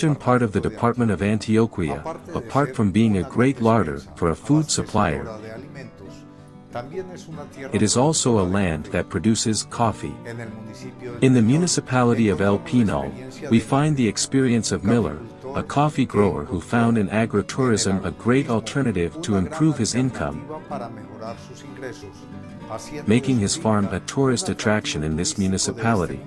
eastern part of the department of Antioquia, apart from being a great larder for a food supplier, it is also a land that produces coffee. In the municipality of El Peñol, we find the experience of Miller, a coffee grower who found in agrotourism a great alternative to improve his income, making his farm a tourist attraction in this municipality,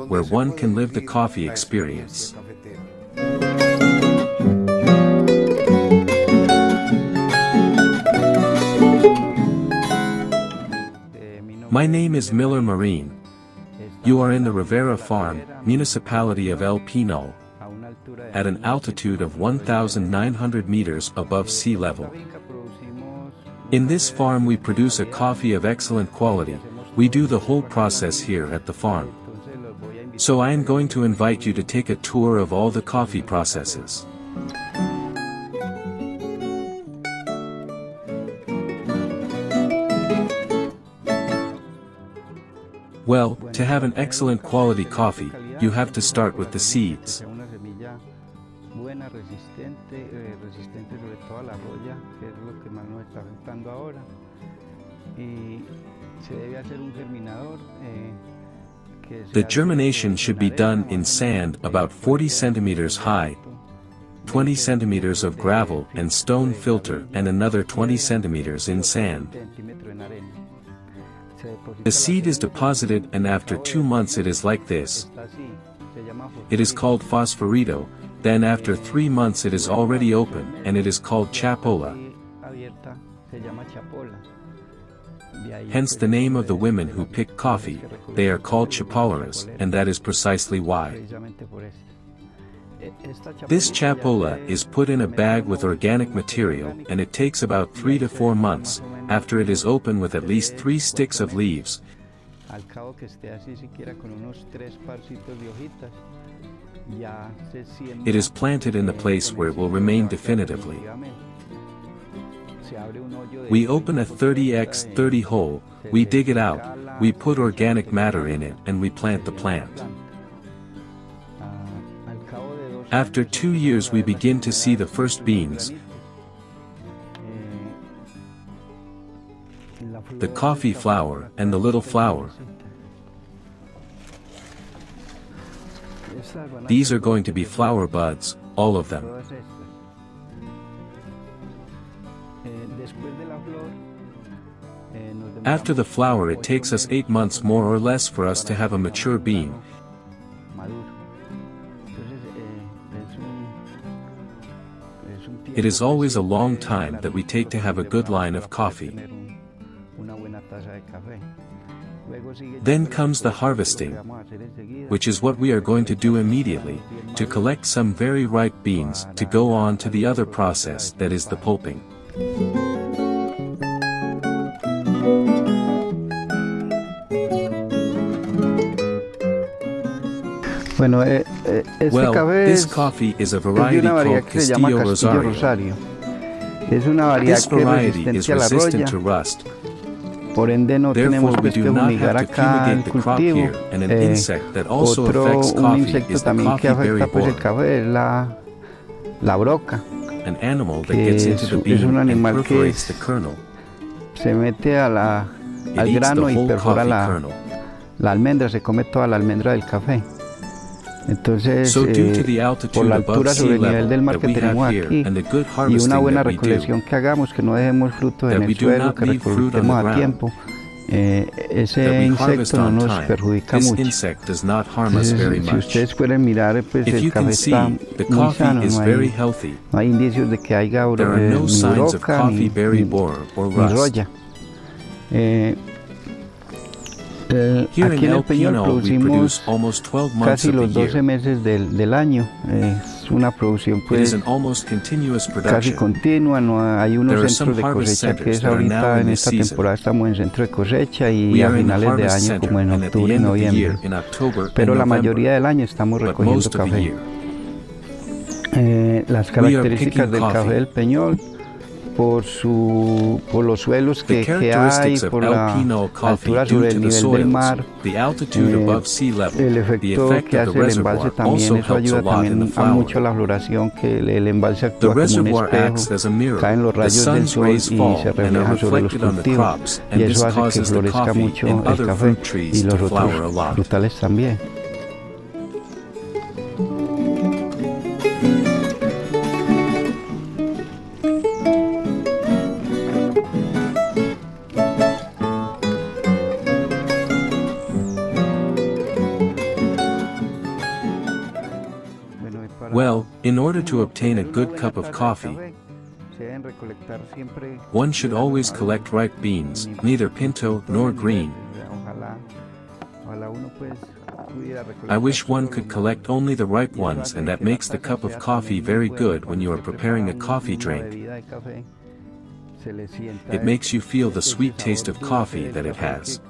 where one can live the coffee experience. My name is Miller Marine. You are in the Riviera farm, municipality of El Peñol, at an altitude of 1,900 meters above sea level. In this farm we produce a coffee of excellent quality. We do the whole process here at the farm. So I am going to invite you to take a tour of all the coffee processes. Well, to have an excellent quality coffee, you have to start with the seeds. The germination should be done in sand about 40 centimeters high, 20 centimeters of gravel and stone filter and another 20 centimeters in sand. The seed is deposited and after 2 months it is like this. It is called fosforito, then after 3 months it is already open and it is called chapola. Hence the name of the women who pick coffee, they are called chapoleras, and that is precisely why. This chapola is put in a bag with organic material and it takes about 3 to 4 months, after it is open with at least 3 sticks of leaves. It is planted in the place where it will remain definitively. We open a 30x30 hole, we dig it out, we put organic matter in it and we plant the plant. After 2 years we begin to see the first beans, the coffee flower and the little flower. These are going to be flower buds, all of them. After the flower it takes us 8 months more or less for us to have a mature bean. It is always a long time that we take to have a good line of coffee. Then comes the harvesting, which is what we are going to do immediately, to collect some very ripe beans to go on to the other process, that is the pulping. Well, this coffee is a variety called Castillo Rosario. This variety is resistant to rust. Therefore we do not have to fumigate the crop here, and an insect that also affects coffee is the coffee berry borer, an animal that gets into the bean and perforates the kernel. It eats the whole coffee kernel. So due to the altitude above sea level that we have here and the good harvesting that we do, that we do not leave fruit on the ground, that we harvest on time, this insect does not harm us very much. If you can see, the coffee is very healthy. There are no signs of coffee berry borer or rust. Here in El Peñol we produce almost 12 months of the year. It is an almost continuous production. There are some harvest centers that are now in this season. We are in the harvest center and at the end of the year in October and November, but most of the year. Las características del café del Peñol por los suelos The que hay, characteristics of por El la Peñol coffee altura due sobre to el the nivel del soils, mar, the altitude above sea el level, the efecto effect que of the hace el embalse reservoir también, also eso helps a ayuda lot in the también a mucho a flowering. la floración, que el embalse The actúa como un reservoir espejo, acts as a mirror. caen los The rayos del sun's sol rays y fall se and are reflejan sobre los reflected on the cultivos, crops, y and eso this hace que causes the florezca coffee mucho and el other café fruit y trees los to otros flower a lot. frutales también. Well, in order to obtain a good cup of coffee, one should always collect ripe beans, neither pinto nor green. I wish one could collect only the ripe ones, and that makes the cup of coffee very good when you are preparing a coffee drink. It makes you feel the sweet taste of coffee that it has.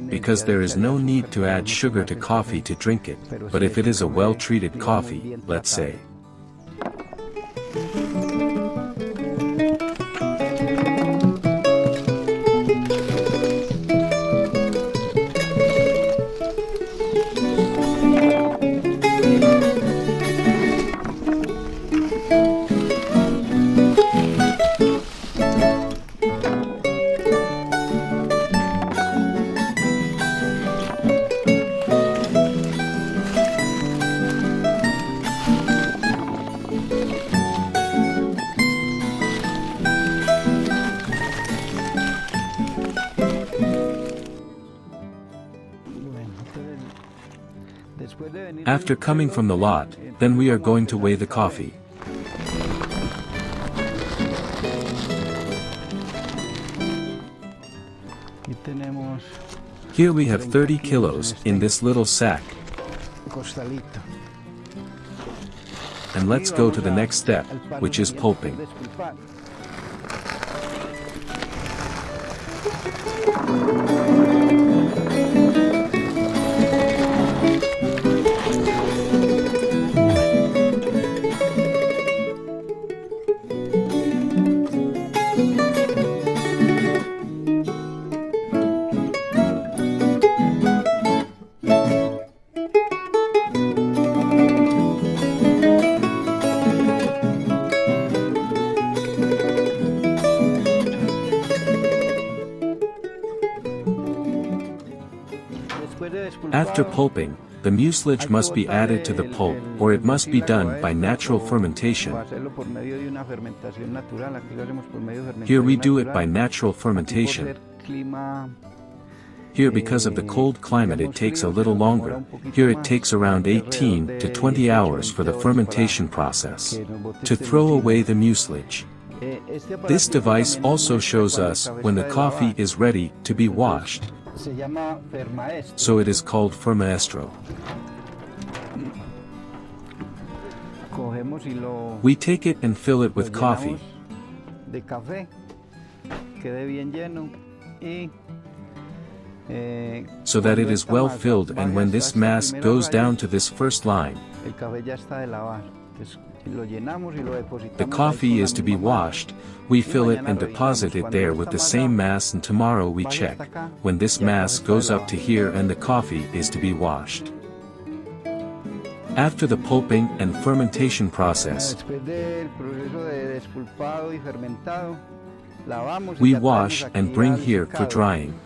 Because there is no need to add sugar to coffee to drink it, but if it is a well-treated coffee, let's say. After coming from the lot, then we are going to weigh the coffee. Here we have 30 kilos in this little sack. And let's go to the next step, which is pulping. After pulping, the mucilage must be added to the pulp, or it must be done by natural fermentation. Here we do it by natural fermentation. Here, because of the cold climate, it takes a little longer. Here it takes around 18 to 20 hours for the fermentation process to throw away the mucilage. This device also shows us when the coffee is ready to be washed. So it is called fermaestro. We take it and fill it with coffee. So that it is well filled, and when this mass goes down to this first line, the coffee is to be washed. We fill it and deposit it there with the same mass, and tomorrow we check when this mass goes up to here and the coffee is to be washed. After the pulping and fermentation process, we wash and bring here for drying.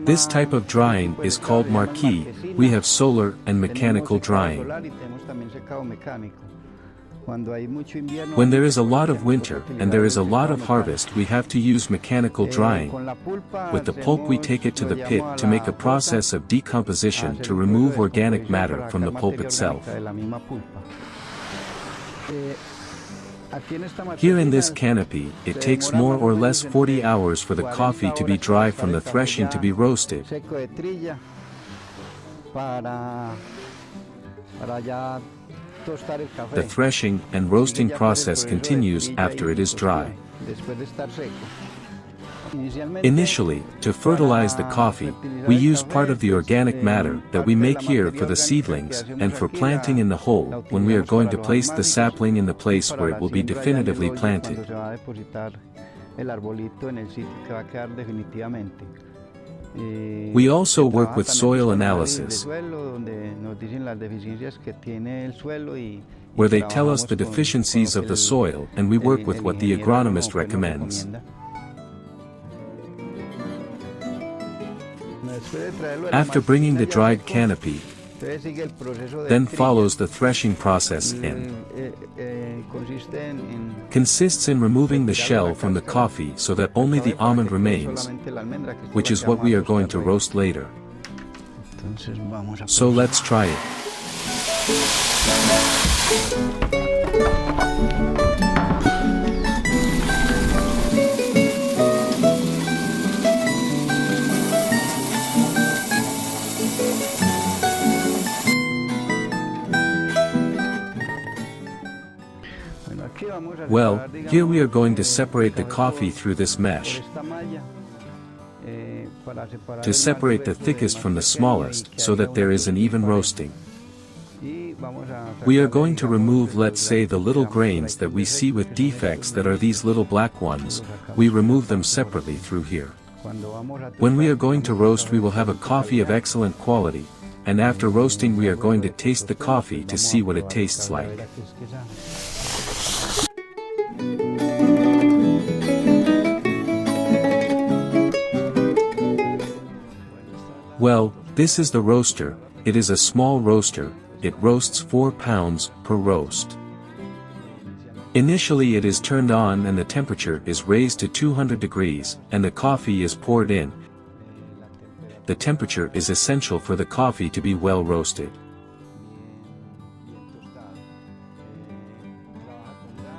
This type of drying is called marquee. We have solar and mechanical drying. When there is a lot of winter and there is a lot of harvest, we have to use mechanical drying. With the pulp we take it to the pit to make a process of decomposition to remove organic matter from the pulp itself. Here in this canopy, it takes more or less 40 hours for the coffee to be dry from the threshing to be roasted. The threshing and roasting process continues after it is dry. Initially, to fertilize the coffee, we use part of the organic matter that we make here for the seedlings and for planting in the hole when we are going to place the sapling in the place where it will be definitively planted. We also work with soil analysis, where they tell us the deficiencies of the soil and we work with what the agronomist recommends. After bringing the dried canopy, then follows the threshing process consists in removing the shell from the coffee so that only the almond remains, which is what we are going to roast later. So let's try it. Well, here we are going to separate the coffee through this mesh, to separate the thickest from the smallest so that there is an even roasting. We are going to remove, let's say, the little grains that we see with defects, that are these little black ones. We remove them separately through here. When we are going to roast, we will have a coffee of excellent quality, and after roasting we are going to taste the coffee to see what it tastes like. Well, this is the roaster. It is a small roaster. It roasts 4 pounds per roast. Initially it is turned on and the temperature is raised to 200 degrees, and the coffee is poured in. The temperature is essential for the coffee to be well roasted.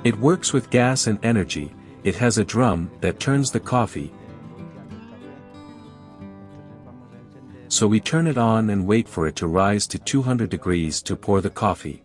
It works with gas and energy. It has a drum that turns the coffee. So we turn it on and wait for it to rise to 200 degrees to pour the coffee.